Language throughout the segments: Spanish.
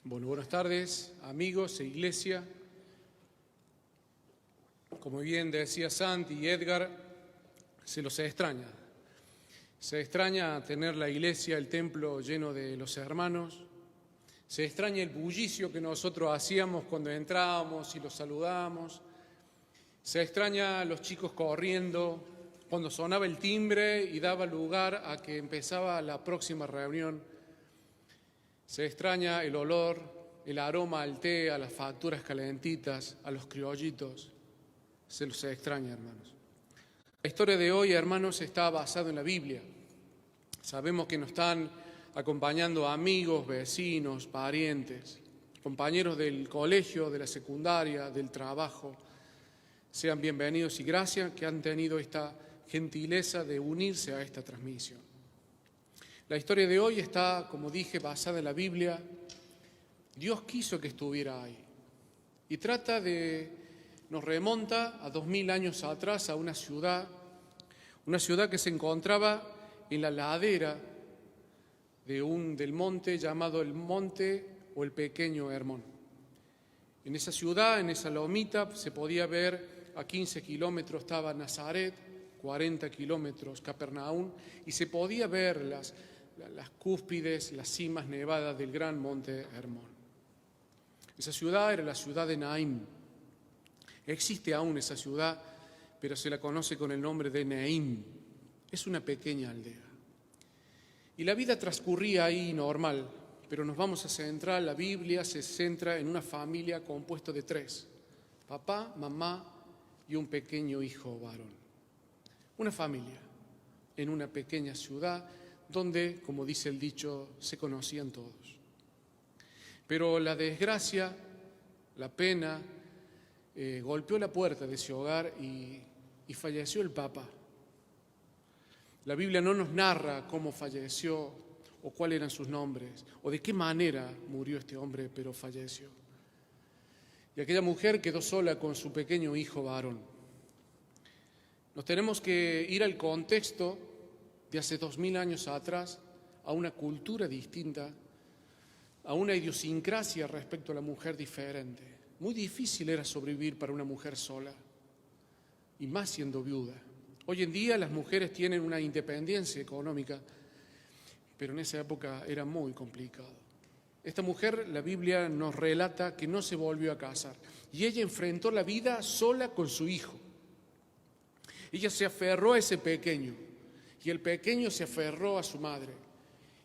Bueno, buenas tardes, amigos e iglesia. Como bien decía Santi y Edgar, se los extraña. Se extraña tener la iglesia, el templo lleno de los hermanos. Se extraña el bullicio que nosotros hacíamos cuando entrábamos y los saludábamos. Se extraña a los chicos corriendo cuando sonaba el timbre y daba lugar a que empezaba la próxima reunión. Se extraña el olor, el aroma al té, a las facturas calentitas, a los criollitos. Se los extraña, hermanos. La historia de hoy, hermanos, está basada en la Biblia. Sabemos que nos están acompañando amigos, vecinos, parientes, compañeros del colegio, de la secundaria, del trabajo. Sean bienvenidos y gracias que han tenido esta gentileza de unirse a esta transmisión. La historia de hoy está, como dije, basada en la Biblia. Dios quiso que estuviera ahí. Y nos remonta a 2000 años atrás a una ciudad que se encontraba en la ladera del monte llamado el Monte o el Pequeño Hermón. En esa ciudad, en esa lomita, se podía ver a 15 kilómetros estaba Nazaret, 40 kilómetros Capernaum, y se podía ver las cúspides, las cimas nevadas del gran monte Hermón. Esa ciudad era la ciudad de Naín. Existe aún esa ciudad, pero se la conoce con el nombre de Neim. Es una pequeña aldea. Y la vida transcurría ahí normal, pero nos vamos a centrar, la Biblia se centra en una familia compuesta de 3, papá, mamá y un pequeño hijo varón. Una familia en una pequeña ciudad donde, como dice el dicho, se conocían todos. Pero la desgracia, la pena, golpeó la puerta de ese hogar y falleció el papá. La Biblia no nos narra cómo falleció o cuáles eran sus nombres o de qué manera murió este hombre, pero falleció. Y aquella mujer quedó sola con su pequeño hijo varón. Nos tenemos que ir al contexto de hace 2000 años atrás, a una cultura distinta, a una idiosincrasia respecto a la mujer diferente. Muy difícil era sobrevivir para una mujer sola, y más siendo viuda. Hoy en día las mujeres tienen una independencia económica, pero en esa época era muy complicado. Esta mujer, la Biblia nos relata que no se volvió a casar, y ella enfrentó la vida sola con su hijo. Ella se aferró a ese pequeño, y el pequeño se aferró a su madre.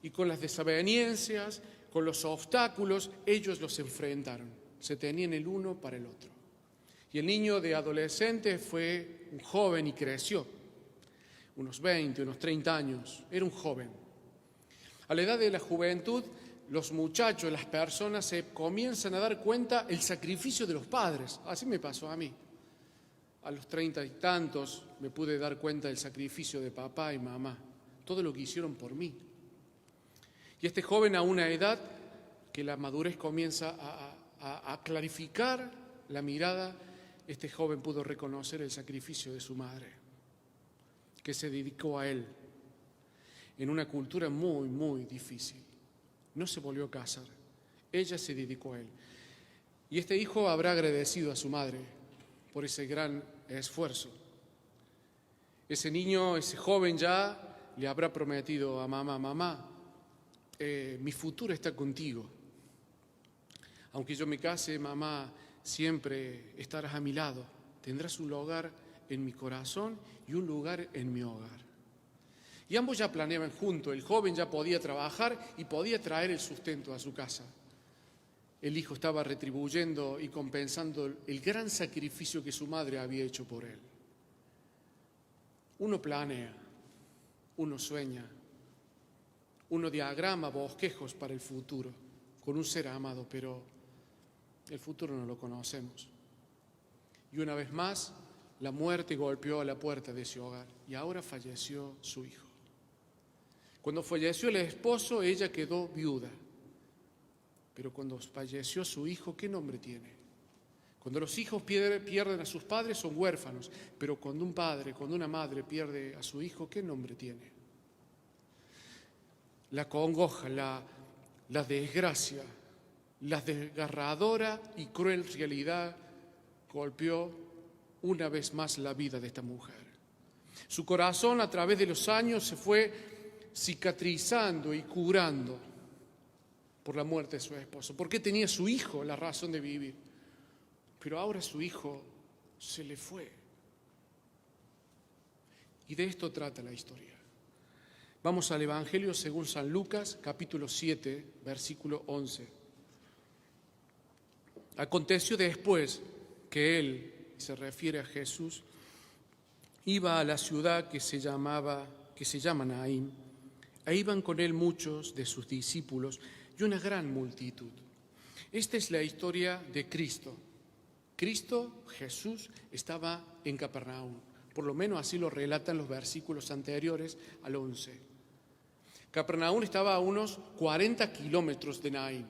Y con las desavenencias, con los obstáculos, ellos los enfrentaron. Se tenían el uno para el otro. Y el niño de adolescente fue un joven y creció. Unos 20, unos 30 años. Era un joven. A la edad de la juventud, los muchachos, las personas se comienzan a dar cuenta el sacrificio de los padres. Así me pasó a mí. A los 30 y tantos me pude dar cuenta del sacrificio de papá y mamá, todo lo que hicieron por mí. Y este joven a una edad que la madurez comienza a clarificar la mirada, este joven pudo reconocer el sacrificio de su madre, que se dedicó a él en una cultura muy, muy difícil. No se volvió a casar, ella se dedicó a él. Y este hijo habrá agradecido a su madre por ese gran esfuerzo. Ese niño, ese joven ya le habrá prometido a mamá, mi futuro está contigo. Aunque yo me case, mamá, siempre estarás a mi lado. Tendrás un lugar en mi corazón y un lugar en mi hogar. Y ambos ya planeaban juntos. El joven ya podía trabajar y podía traer el sustento a su casa. El hijo estaba retribuyendo y compensando el gran sacrificio que su madre había hecho por él. Uno planea, uno sueña, uno diagrama bosquejos para el futuro con un ser amado, pero el futuro no lo conocemos. Y una vez más, la muerte golpeó a la puerta de ese hogar y ahora falleció su hijo. Cuando falleció el esposo, ella quedó viuda. Pero cuando falleció su hijo, ¿qué nombre tiene? Cuando los hijos pierden a sus padres, son huérfanos. Pero cuando un padre, cuando una madre pierde a su hijo, ¿qué nombre tiene? La congoja, la desgracia la desgarradora y cruel realidad golpeó una vez más la vida de esta mujer. Su corazón a través de los años se fue cicatrizando y curando por la muerte de su esposo, porque tenía su hijo la razón de vivir, pero ahora su hijo se le fue. Y de esto trata la historia. Vamos al Evangelio según San Lucas, capítulo 7, versículo 11. Aconteció después que él, se refiere a Jesús, iba a la ciudad que se llama Naín, e iban con él muchos de sus discípulos y una gran multitud. Esta es la historia de Cristo. Cristo, Jesús, estaba en Capernaum. Por lo menos así lo relatan los versículos anteriores al 11. Capernaum estaba a unos 40 kilómetros de Naín.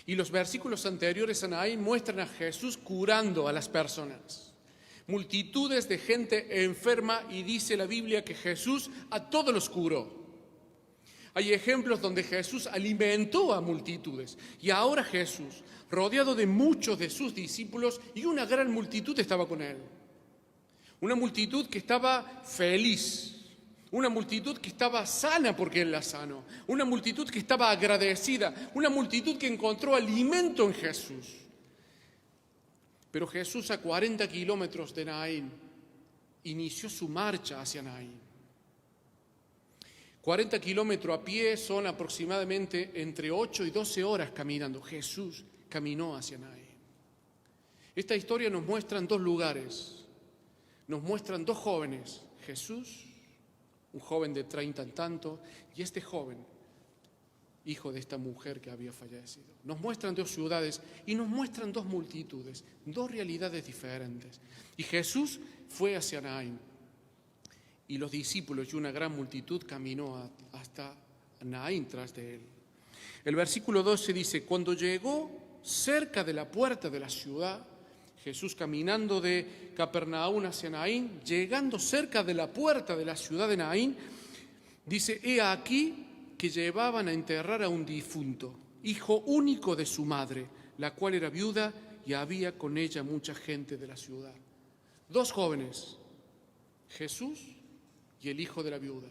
Y los versículos anteriores a Naín muestran a Jesús curando a las personas. Multitudes de gente enferma, y dice la Biblia que Jesús a todos los curó. Hay ejemplos donde Jesús alimentó a multitudes. Y ahora Jesús, rodeado de muchos de sus discípulos, y una gran multitud estaba con él. Una multitud que estaba feliz. Una multitud que estaba sana porque Él la sanó. Una multitud que estaba agradecida. Una multitud que encontró alimento en Jesús. Pero Jesús, a 40 kilómetros de Naín, inició su marcha hacia Naín. 40 kilómetros a pie son aproximadamente entre 8 y 12 horas caminando. Jesús caminó hacia Naín. Esta historia nos muestra dos lugares. Nos muestran dos jóvenes. Jesús, un joven de 30 y tanto, y este joven, hijo de esta mujer que había fallecido. Nos muestran dos ciudades y nos muestran dos multitudes, dos realidades diferentes. Y Jesús fue hacia Naín, y los discípulos y una gran multitud caminó hasta Naín tras de él. El versículo 12 dice: cuando llegó cerca de la puerta de la ciudad, Jesús caminando de Capernaum hacia Naín, llegando cerca de la puerta de la ciudad de Naín, dice: he aquí que llevaban a enterrar a un difunto, hijo único de su madre, la cual era viuda, y había con ella mucha gente de la ciudad. Dos jóvenes, Jesús y el hijo de la viuda.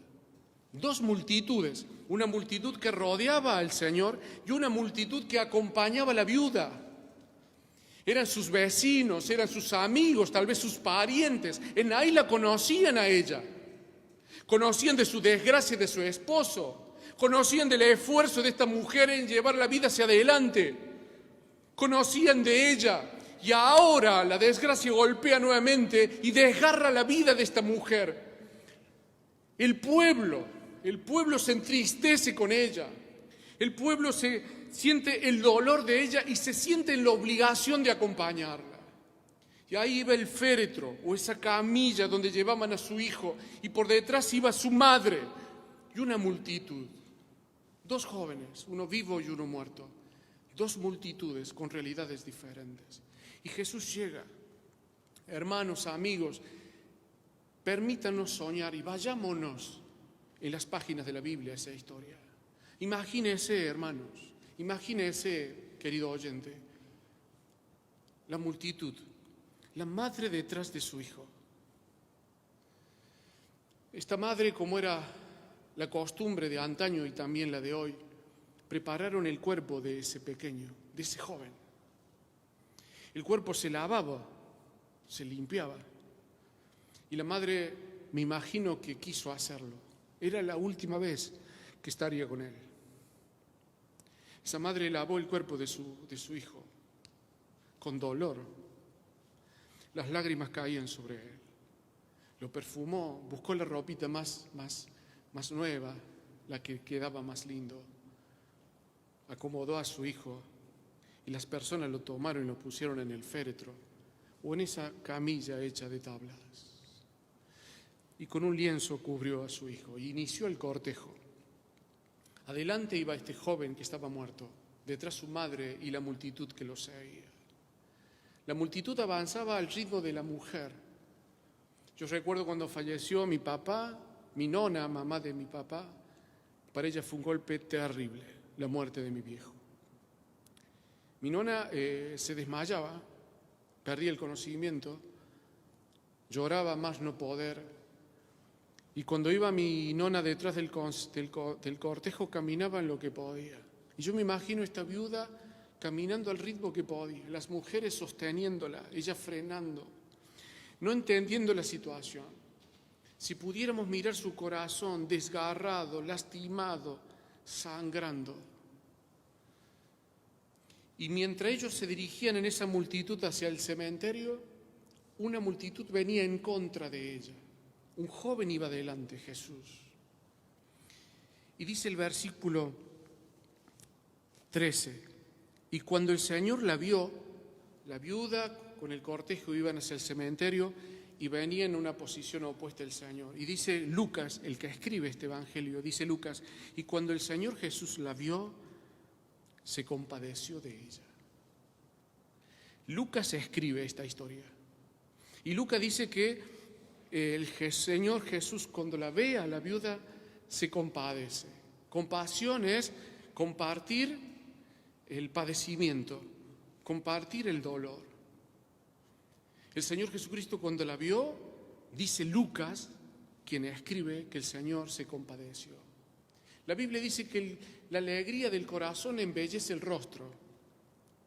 Dos multitudes, una multitud que rodeaba al Señor y una multitud que acompañaba a la viuda. Eran sus vecinos, eran sus amigos, tal vez sus parientes. En ahí la conocían a ella. Conocían de su desgracia de su esposo. Conocían del esfuerzo de esta mujer en llevar la vida hacia adelante. Conocían de ella. Y ahora la desgracia golpea nuevamente y desgarra la vida de esta mujer. El pueblo se entristece con ella. El pueblo siente el dolor de ella y se siente en la obligación de acompañarla. Y ahí iba el féretro o esa camilla donde llevaban a su hijo, y por detrás iba su madre y una multitud. Dos jóvenes, uno vivo y uno muerto. Dos multitudes con realidades diferentes. Y Jesús llega. Hermanos, amigos, permítanos soñar y vayámonos en las páginas de la Biblia esa historia. Imagínese, hermanos, imagínese, querido oyente, la multitud, la madre detrás de su hijo. Esta madre, como era la costumbre de antaño y también la de hoy, prepararon el cuerpo de ese pequeño, de ese joven. El cuerpo se lavaba, se limpiaba. Y la madre, me imagino que quiso hacerlo. Era la última vez que estaría con él. Esa madre lavó el cuerpo de su hijo con dolor. Las lágrimas caían sobre él. Lo perfumó, buscó la ropita más nueva, la que quedaba más lindo. Acomodó a su hijo y las personas lo tomaron y lo pusieron en el féretro o en esa camilla hecha de tablas. Y con un lienzo cubrió a su hijo y inició el cortejo. Adelante iba este joven que estaba muerto, detrás su madre y la multitud que lo seguía. La multitud avanzaba al ritmo de la mujer. Yo recuerdo cuando falleció mi papá, mi nona, mamá de mi papá, para ella fue un golpe terrible, la muerte de mi viejo. Mi nona se desmayaba, perdía el conocimiento, lloraba más no poder. Y cuando iba mi nona detrás del cortejo, caminaba en lo que podía. Y yo me imagino esta viuda caminando al ritmo que podía, las mujeres sosteniéndola, ella frenando, no entendiendo la situación. Si pudiéramos mirar su corazón desgarrado, lastimado, sangrando. Y mientras ellos se dirigían en esa multitud hacia el cementerio, una multitud venía en contra de ella. Un joven iba delante, Jesús. Y dice el versículo 13, y cuando el Señor la vio, la viuda con el cortejo iban hacia el cementerio y venía en una posición opuesta al Señor. Y dice Lucas, el que escribe este evangelio, dice Lucas, y cuando el Señor Jesús la vio, se compadeció de ella. Lucas escribe esta historia. Y Lucas dice que el Señor Jesús, cuando la ve a la viuda, se compadece. Compasión es compartir el padecimiento, compartir el dolor. El Señor Jesucristo, cuando la vio, dice Lucas, quien escribe, que el Señor se compadeció. La Biblia dice que la alegría del corazón embellece el rostro,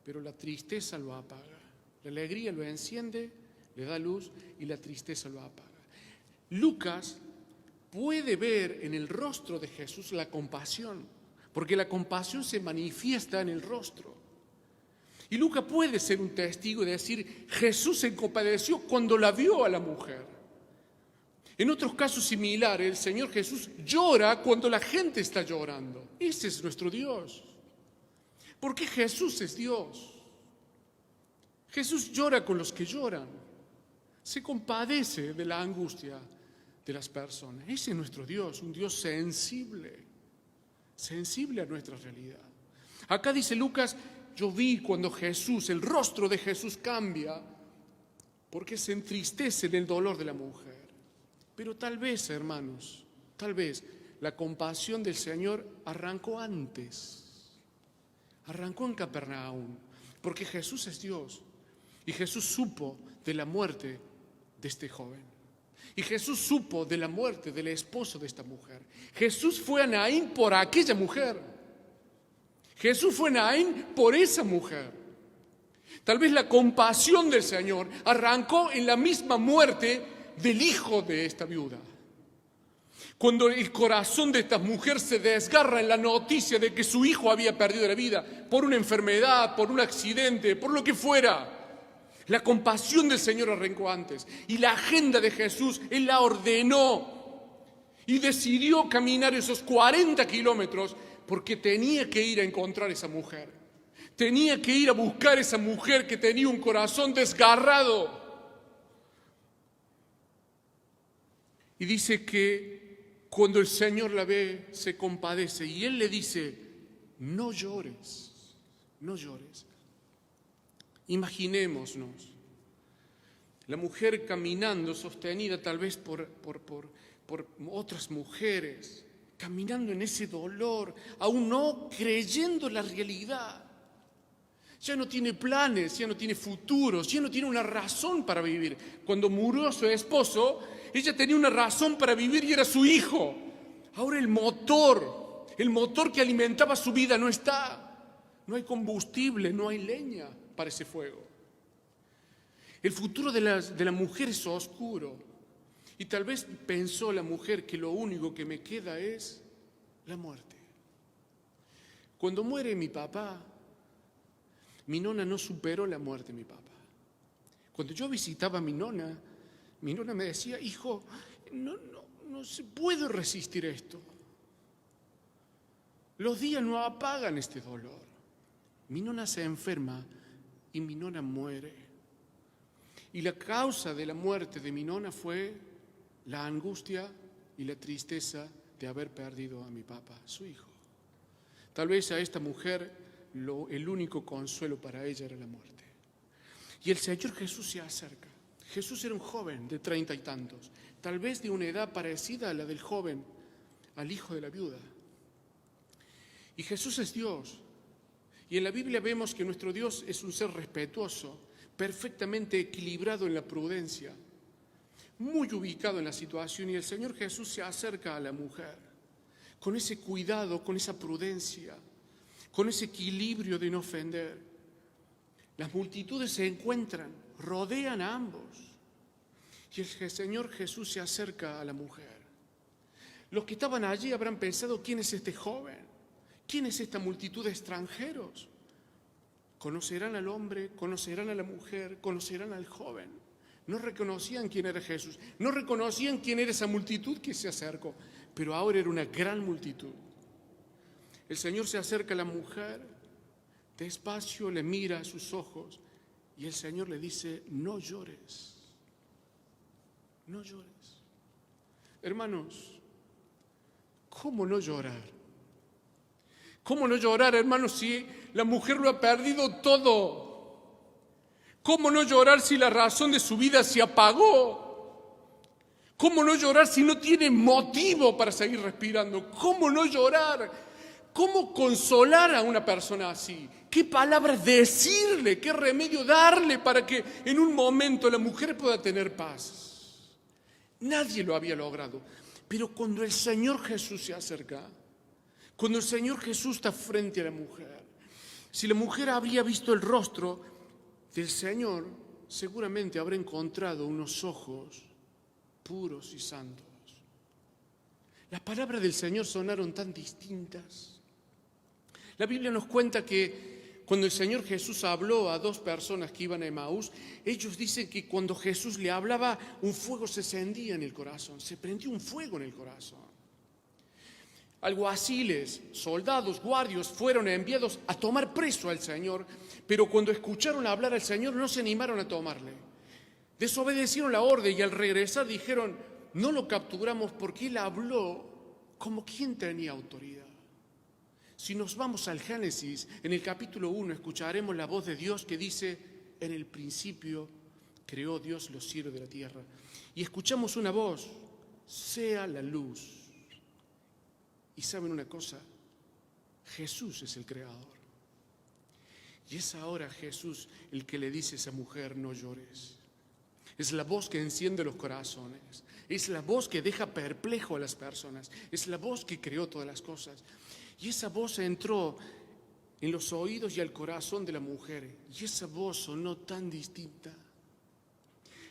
pero la tristeza lo apaga. La alegría lo enciende, le da luz, y la tristeza lo apaga. Lucas puede ver en el rostro de Jesús la compasión, porque la compasión se manifiesta en el rostro. Y Lucas puede ser un testigo y decir, Jesús se compadeció cuando la vio a la mujer. En otros casos similares, el Señor Jesús llora cuando la gente está llorando. Ese es nuestro Dios. Porque Jesús es Dios. Jesús llora con los que lloran. Se compadece de la angustia de las personas. Ese es nuestro Dios, un Dios sensible, sensible a nuestra realidad. Acá dice Lucas, yo vi cuando Jesús, el rostro de Jesús cambia, porque se entristece en el dolor de la mujer. Pero tal vez, hermanos, tal vez la compasión del Señor arrancó antes. Arrancó en Capernaum, porque Jesús es Dios. Y Jesús supo de la muerte de este joven. Y Jesús supo de la muerte del esposo de esta mujer. Jesús fue a Naín por aquella mujer. Jesús fue a Naín por esa mujer. Tal vez la compasión del Señor arrancó en la misma muerte del hijo de esta viuda. Cuando el corazón de esta mujer se desgarra en la noticia de que su hijo había perdido la vida por una enfermedad, por un accidente, por lo que fuera. La compasión del Señor arrancó antes. Y la agenda de Jesús, Él la ordenó. Y decidió caminar esos 40 kilómetros porque tenía que ir a encontrar a esa mujer. Tenía que ir a buscar a esa mujer que tenía un corazón desgarrado. Y dice que cuando el Señor la ve, se compadece. Y Él le dice, no llores, no llores. Imaginémonos, la mujer caminando, sostenida tal vez por otras mujeres, caminando en ese dolor, aún no creyendo la realidad. Ya no tiene planes, ya no tiene futuros, ya no tiene una razón para vivir. Cuando murió su esposo, ella tenía una razón para vivir y era su hijo. Ahora el motor que alimentaba su vida no está. No hay combustible, no hay leña para ese fuego. El futuro de la mujer es oscuro. Y tal vez pensó la mujer que lo único que me queda es la muerte. Cuando muere mi papá, mi nona no superó la muerte de mi papá. Cuando yo visitaba a mi nona me decía, hijo, no se puede resistir esto. Los días no apagan este dolor. Mi nona se enferma y mi nona muere. Y la causa de la muerte de mi nona fue la angustia y la tristeza de haber perdido a mi papá, su hijo. Tal vez a esta mujer el único consuelo para ella era la muerte. Y el Señor Jesús se acerca. Jesús era un joven de 30 y tantos, tal vez de una edad parecida a la del joven, al hijo de la viuda. Y Jesús es Dios. Y en la Biblia vemos que nuestro Dios es un ser respetuoso, perfectamente equilibrado en la prudencia, muy ubicado en la situación, y el Señor Jesús se acerca a la mujer con ese cuidado, con esa prudencia, con ese equilibrio de no ofender. Las multitudes se encuentran, rodean a ambos, y el Señor Jesús se acerca a la mujer. Los que estaban allí habrán pensado: ¿quién es este joven? ¿Quién es esta multitud de extranjeros? Conocerán al hombre, conocerán a la mujer, conocerán al joven. No reconocían quién era Jesús, no reconocían quién era esa multitud que se acercó, pero ahora era una gran multitud. El Señor se acerca a la mujer, despacio le mira a sus ojos y el Señor le dice: no llores, no llores. Hermanos, ¿cómo no llorar? ¿Cómo no llorar, hermanos, si la mujer lo ha perdido todo? ¿Cómo no llorar si la razón de su vida se apagó? ¿Cómo no llorar si no tiene motivo para seguir respirando? ¿Cómo no llorar? ¿Cómo consolar a una persona así? ¿Qué palabras decirle? ¿Qué remedio darle para que en un momento la mujer pueda tener paz? Nadie lo había logrado. Pero cuando el Señor Jesús se acerca, cuando el Señor Jesús está frente a la mujer, si la mujer habría visto el rostro del Señor, seguramente habrá encontrado unos ojos puros y santos. Las palabras del Señor sonaron tan distintas. La Biblia nos cuenta que cuando el Señor Jesús habló a dos personas que iban a Emaús, ellos dicen que cuando Jesús le hablaba, un fuego se encendía en el corazón, se prendió un fuego en el corazón. Alguaciles, soldados, guardias fueron enviados a tomar preso al Señor, pero cuando escucharon hablar al Señor no se animaron a tomarle. Desobedecieron la orden y al regresar dijeron: no lo capturamos porque él habló como quien tenía autoridad. Si nos vamos al Génesis, en el capítulo 1 escucharemos la voz de Dios que dice: en el principio creó Dios los cielos de la tierra. Y escuchamos una voz: sea la luz. Y ¿saben una cosa? Jesús es el creador. Y es ahora Jesús el que le dice a esa mujer: no llores. Es la voz que enciende los corazones. Es la voz que deja perplejo a las personas. Es la voz que creó todas las cosas. Y esa voz entró en los oídos y al corazón de la mujer. Y esa voz sonó tan distinta.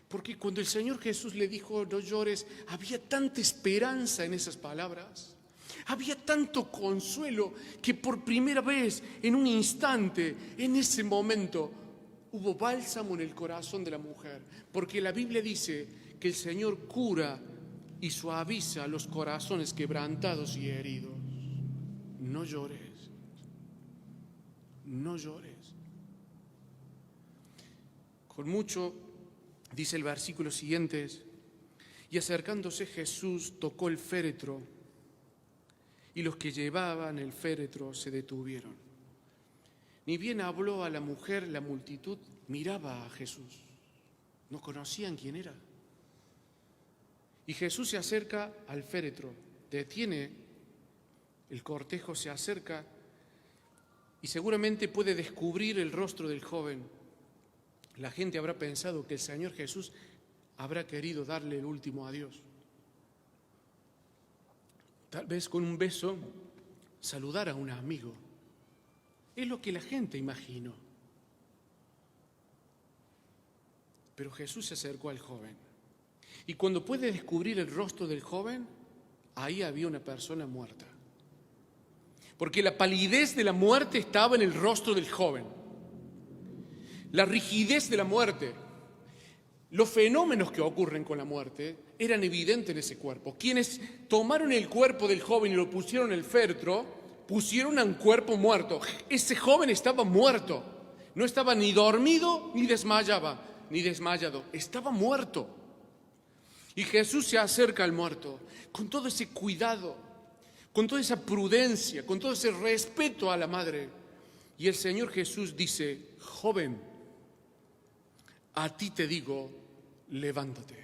Porque cuando el Señor Jesús le dijo: no llores, había tanta esperanza en esas palabras. Había tanto consuelo que por primera vez, en un instante, en ese momento, hubo bálsamo en el corazón de la mujer. Porque la Biblia dice que el Señor cura y suaviza los corazones quebrantados y heridos. No llores, no llores. Con mucho, dice el versículo siguiente: y acercándose Jesús tocó el féretro, y los que llevaban el féretro se detuvieron. Ni bien habló a la mujer, la multitud miraba a Jesús. No conocían quién era. Y Jesús se acerca al féretro, detiene el cortejo, se acerca y seguramente puede descubrir el rostro del joven. La gente habrá pensado que el Señor Jesús habrá querido darle el último adiós. Tal vez con un beso saludar a un amigo. Es lo que la gente imaginó. Pero Jesús se acercó al joven. Y cuando puede descubrir el rostro del joven, ahí había una persona muerta. Porque la palidez de la muerte estaba en el rostro del joven. La rigidez de la muerte. Los fenómenos que ocurren con la muerte eran evidentes en ese cuerpo. Quienes tomaron el cuerpo del joven y lo pusieron en el féretro, pusieron a un cuerpo muerto. Ese joven estaba muerto. No estaba ni dormido ni desmayado. Estaba muerto. Y Jesús se acerca al muerto con todo ese cuidado, con toda esa prudencia, con todo ese respeto a la madre. Y el Señor Jesús dice: joven, a ti te digo, levántate.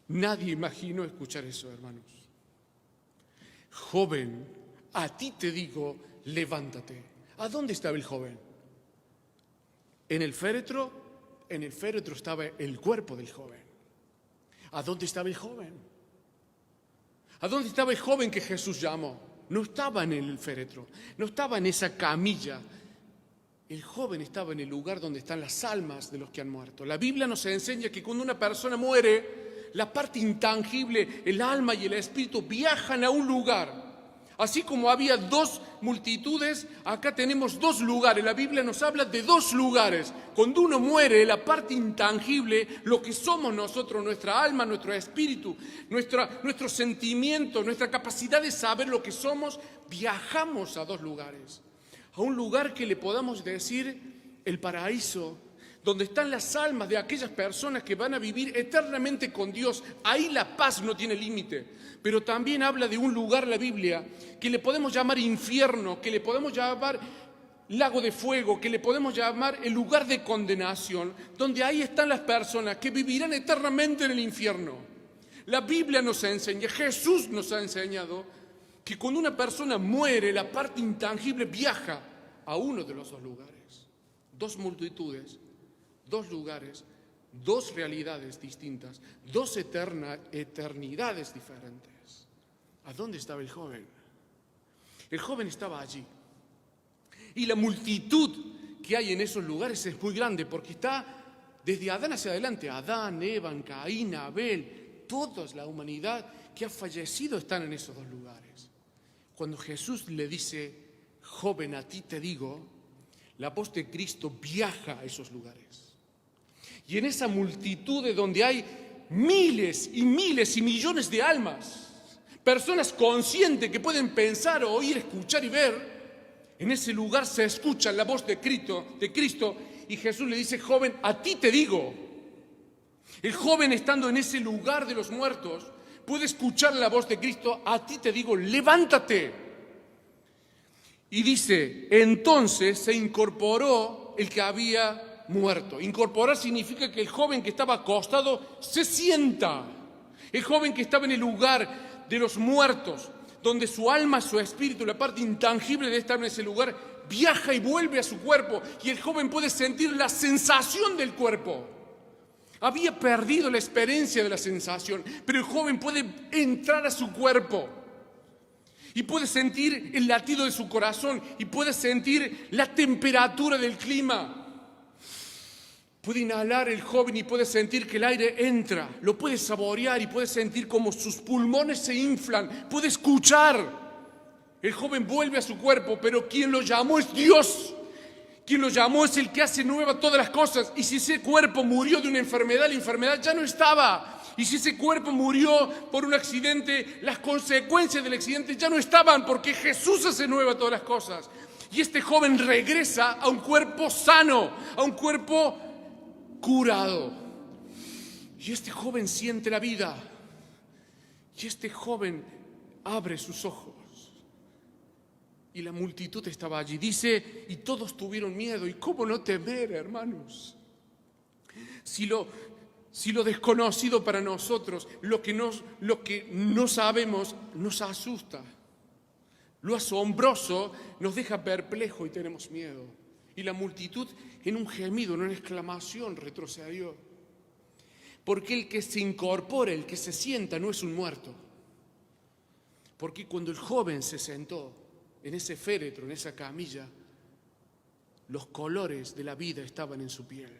Nadie imaginó escuchar eso, hermanos. Joven, a ti te digo, levántate. ¿A dónde estaba el joven? En el féretro estaba el cuerpo del joven. ¿A dónde estaba el joven? ¿A dónde estaba el joven que Jesús llamó? No estaba en el féretro, no estaba en esa camilla. El joven estaba en el lugar donde están las almas de los que han muerto. La Biblia nos enseña que cuando una persona muere, la parte intangible, el alma y el espíritu viajan a un lugar. Así como había dos multitudes, acá tenemos dos lugares. La Biblia nos habla de dos lugares. Cuando uno muere, la parte intangible, lo que somos nosotros, nuestra alma, nuestro espíritu, nuestro sentimiento, nuestra capacidad de saber lo que somos, viajamos a dos lugares. A un lugar que le podamos decir el paraíso, donde están las almas de aquellas personas que van a vivir eternamente con Dios. Ahí la paz no tiene límite. Pero también habla de un lugar, la Biblia, que le podemos llamar infierno, que le podemos llamar lago de fuego, que le podemos llamar el lugar de condenación, donde ahí están las personas que vivirán eternamente en el infierno. La Biblia nos enseña, Jesús nos ha enseñado, que cuando una persona muere, la parte intangible viaja a uno de los dos lugares. Dos multitudes, dos lugares, dos realidades distintas, dos eternidades diferentes. ¿A dónde estaba el joven? El joven estaba allí. Y la multitud que hay en esos lugares es muy grande porque está desde Adán hacia adelante. Adán, Eva, Caín, Abel, toda la humanidad que ha fallecido están en esos dos lugares. Cuando Jesús le dice, joven, a ti te digo, la voz de Cristo viaja a esos lugares. Y en esa multitud de donde hay miles y miles y millones de almas, personas conscientes que pueden pensar, oír, escuchar y ver, en ese lugar se escucha la voz de Cristo y Jesús le dice, joven, a ti te digo. El joven estando en ese lugar de los muertos puede escuchar la voz de Cristo, a ti te digo, levántate. Y dice, entonces se incorporó el que había muerto. Incorporar significa que el joven que estaba acostado se sienta. El joven que estaba en el lugar de los muertos, donde su alma, su espíritu, la parte intangible de estar en ese lugar, viaja y vuelve a su cuerpo. Y el joven puede sentir la sensación del cuerpo. Había perdido la experiencia de la sensación, pero el joven puede entrar a su cuerpo. Y puede sentir el latido de su corazón y puede sentir la temperatura del clima. Puede inhalar el joven y puede sentir que el aire entra. Lo puede saborear y puede sentir como sus pulmones se inflan. Puede escuchar. El joven vuelve a su cuerpo, pero quien lo llamó es Dios. Quien lo llamó es el que hace nueva todas las cosas. Y si ese cuerpo murió de una enfermedad, la enfermedad ya no estaba. Y si ese cuerpo murió por un accidente, las consecuencias del accidente ya no estaban, porque Jesús hace nueva todas las cosas. Y este joven regresa a un cuerpo sano, a un cuerpo curado. Y este joven siente la vida. Y este joven abre sus ojos. Y la multitud estaba allí. Dice, y todos tuvieron miedo. ¿Y cómo no temer, hermanos? Si lo desconocido para nosotros, lo que no sabemos, nos asusta. Lo asombroso nos deja perplejo y tenemos miedo. Y la multitud, en un gemido, en una exclamación, retrocedió. Porque el que se incorpora, el que se sienta, no es un muerto. Porque cuando el joven se sentó en ese féretro, en esa camilla, los colores de la vida estaban en su piel.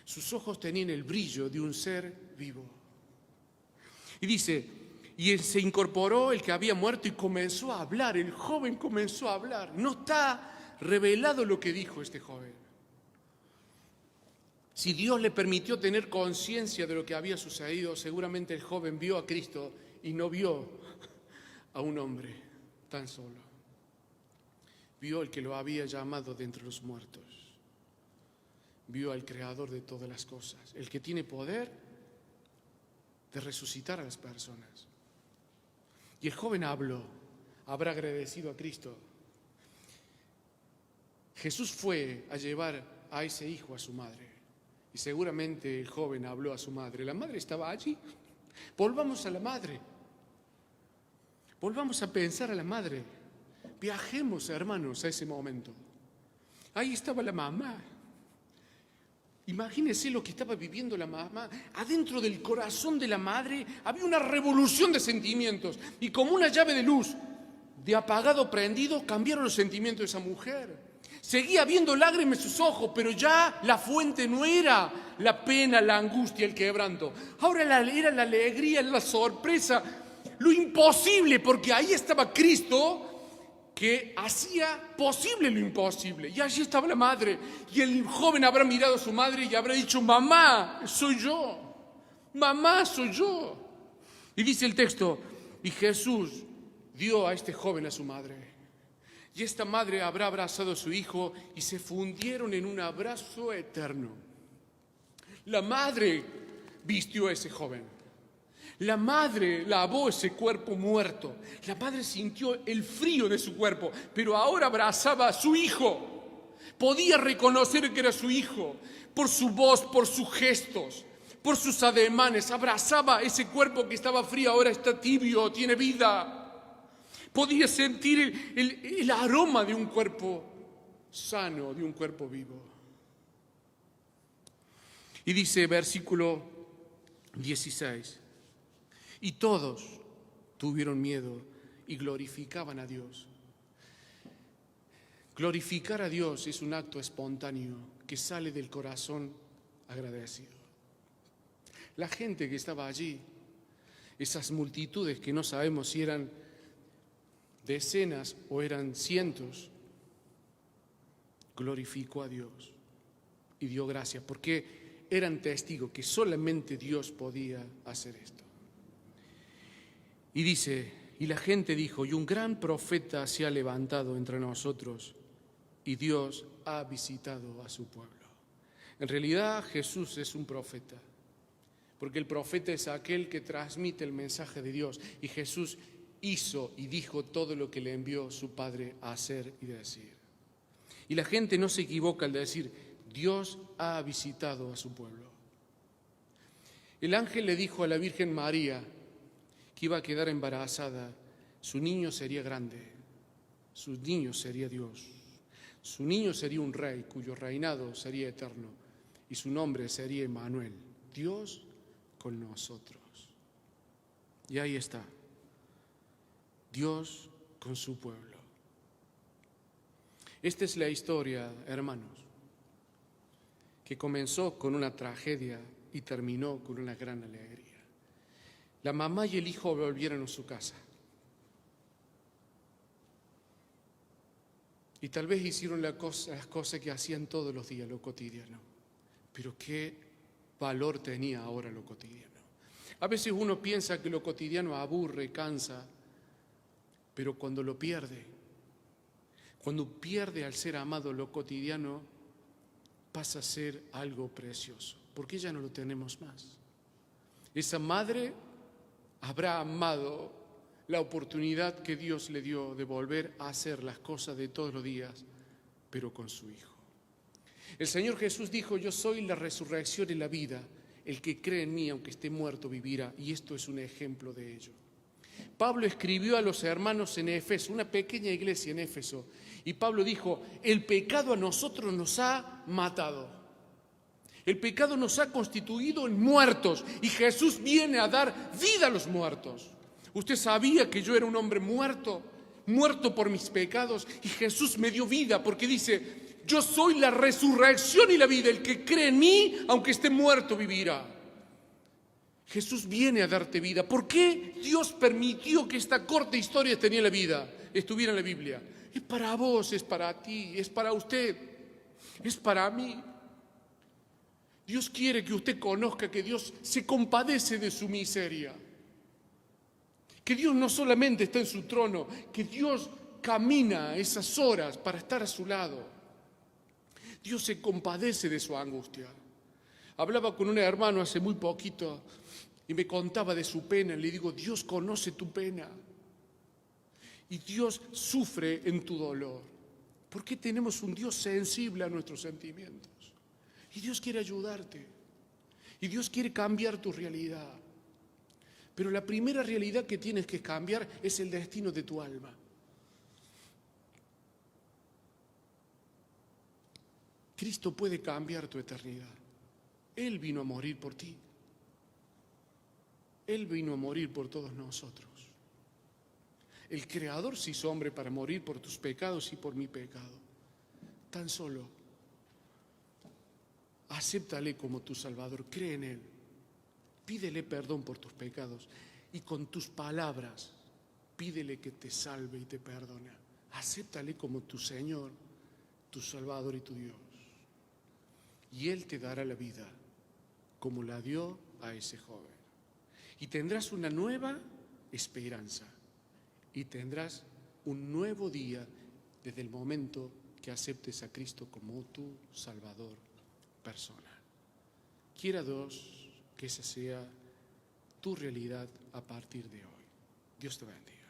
Sus ojos tenían el brillo de un ser vivo. Y dice, y se incorporó el que había muerto y comenzó a hablar. El joven comenzó a hablar. No está revelado lo que dijo este joven. Si Dios le permitió tener conciencia de lo que había sucedido, seguramente el joven vio a Cristo y no vio a un hombre tan solo. Vio al que lo había llamado de entre los muertos. Vio al creador de todas las cosas, el que tiene poder de resucitar a las personas. Y el joven habló, habrá agradecido a Cristo. Jesús fue a llevar a ese hijo a su madre. Y seguramente el joven habló a su madre. La madre estaba allí. Volvamos a la madre. Volvamos a pensar a la madre. Viajemos, hermanos, a ese momento. Ahí estaba la mamá. Imagínense lo que estaba viviendo la mamá. Adentro del corazón de la madre había una revolución de sentimientos. Y como una llave de luz, de apagado a prendido, cambiaron los sentimientos de esa mujer. Seguía viendo lágrimas en sus ojos, pero ya la fuente no era la pena, la angustia, el quebranto. Ahora era la alegría, la sorpresa, lo imposible, porque ahí estaba Cristo, que hacía posible lo imposible. Y allí estaba la madre. Y el joven habrá mirado a su madre y habrá dicho: mamá, soy yo. Mamá, soy yo. Y dice el texto: y Jesús dio a este joven a su madre. Y esta madre habrá abrazado a su hijo y se fundieron en un abrazo eterno. La madre vistió a ese joven. La madre lavó ese cuerpo muerto. La madre sintió el frío de su cuerpo, pero ahora abrazaba a su hijo. Podía reconocer que era su hijo por su voz, por sus gestos, por sus ademanes. Abrazaba ese cuerpo que estaba frío, ahora está tibio, tiene vida. Podía sentir el aroma de un cuerpo sano, de un cuerpo vivo. Y dice versículo 16: y todos tuvieron miedo y glorificaban a Dios. Glorificar a Dios es un acto espontáneo que sale del corazón agradecido. La gente que estaba allí, esas multitudes que no sabemos si eran decenas o eran cientos, glorificó a Dios y dio gracias, porque eran testigos que solamente Dios podía hacer esto. Y dice: y la gente dijo: y un gran profeta se ha levantado entre nosotros, y Dios ha visitado a su pueblo. En realidad Jesús es un profeta, porque el profeta es aquel que transmite el mensaje de Dios, y Jesús hizo y dijo todo lo que le envió su Padre a hacer y decir. Y la gente no se equivoca al decir: Dios ha visitado a su pueblo. El ángel le dijo a la Virgen María que iba a quedar embarazada. Su niño sería grande, su niño sería Dios, su niño sería un rey cuyo reinado sería eterno, y su nombre sería Emmanuel, Dios con nosotros. Y ahí está, Dios con su pueblo. Esta es la historia, hermanos, que comenzó con una tragedia y terminó con una gran alegría. La mamá y el hijo volvieron a su casa. Y tal vez hicieron las cosas que hacían todos los días, lo cotidiano. Pero qué valor tenía ahora lo cotidiano. A veces uno piensa que lo cotidiano aburre, cansa, pero cuando lo pierde, cuando pierde al ser amado lo cotidiano, pasa a ser algo precioso, porque ya no lo tenemos más. Esa madre habrá amado la oportunidad que Dios le dio de volver a hacer las cosas de todos los días, pero con su Hijo. El Señor Jesús dijo: yo soy la resurrección y la vida. El que cree en mí, aunque esté muerto, vivirá. Y esto es un ejemplo de ello. Pablo escribió a los hermanos en Éfeso, una pequeña iglesia en Éfeso, y Pablo dijo: el pecado a nosotros nos ha matado. El pecado nos ha constituido en muertos, y Jesús viene a dar vida a los muertos. Usted sabía que yo era un hombre muerto por mis pecados, y Jesús me dio vida, porque dice: yo soy la resurrección y la vida. El que cree en mí, aunque esté muerto, vivirá. Jesús viene a darte vida. ¿Por qué Dios permitió que esta corta historia estuviera en la Biblia? Es para vos, es para ti, es para usted, es para mí. Dios quiere que usted conozca que Dios se compadece de su miseria. Que Dios no solamente está en su trono, que Dios camina esas horas para estar a su lado. Dios se compadece de su angustia. Hablaba con un hermano hace muy poquito y me contaba de su pena. Le digo: Dios conoce tu pena y Dios sufre en tu dolor. Porque tenemos un Dios sensible a nuestros sentimientos. Y Dios quiere ayudarte. Y Dios quiere cambiar tu realidad. Pero la primera realidad que tienes que cambiar es el destino de tu alma. Cristo puede cambiar tu eternidad. Él vino a morir por ti. Él vino a morir por todos nosotros. El Creador se hizo hombre para morir por tus pecados y por mi pecado. Tan solo acéptale como tu Salvador, cree en Él, pídele perdón por tus pecados y con tus palabras pídele que te salve y te perdone. Acéptale como tu Señor, tu Salvador y tu Dios. Y Él te dará la vida como la dio a ese joven. Y tendrás una nueva esperanza y tendrás un nuevo día desde el momento que aceptes a Cristo como tu Salvador personal. Quiera Dios que esa sea tu realidad a partir de hoy. Dios te bendiga.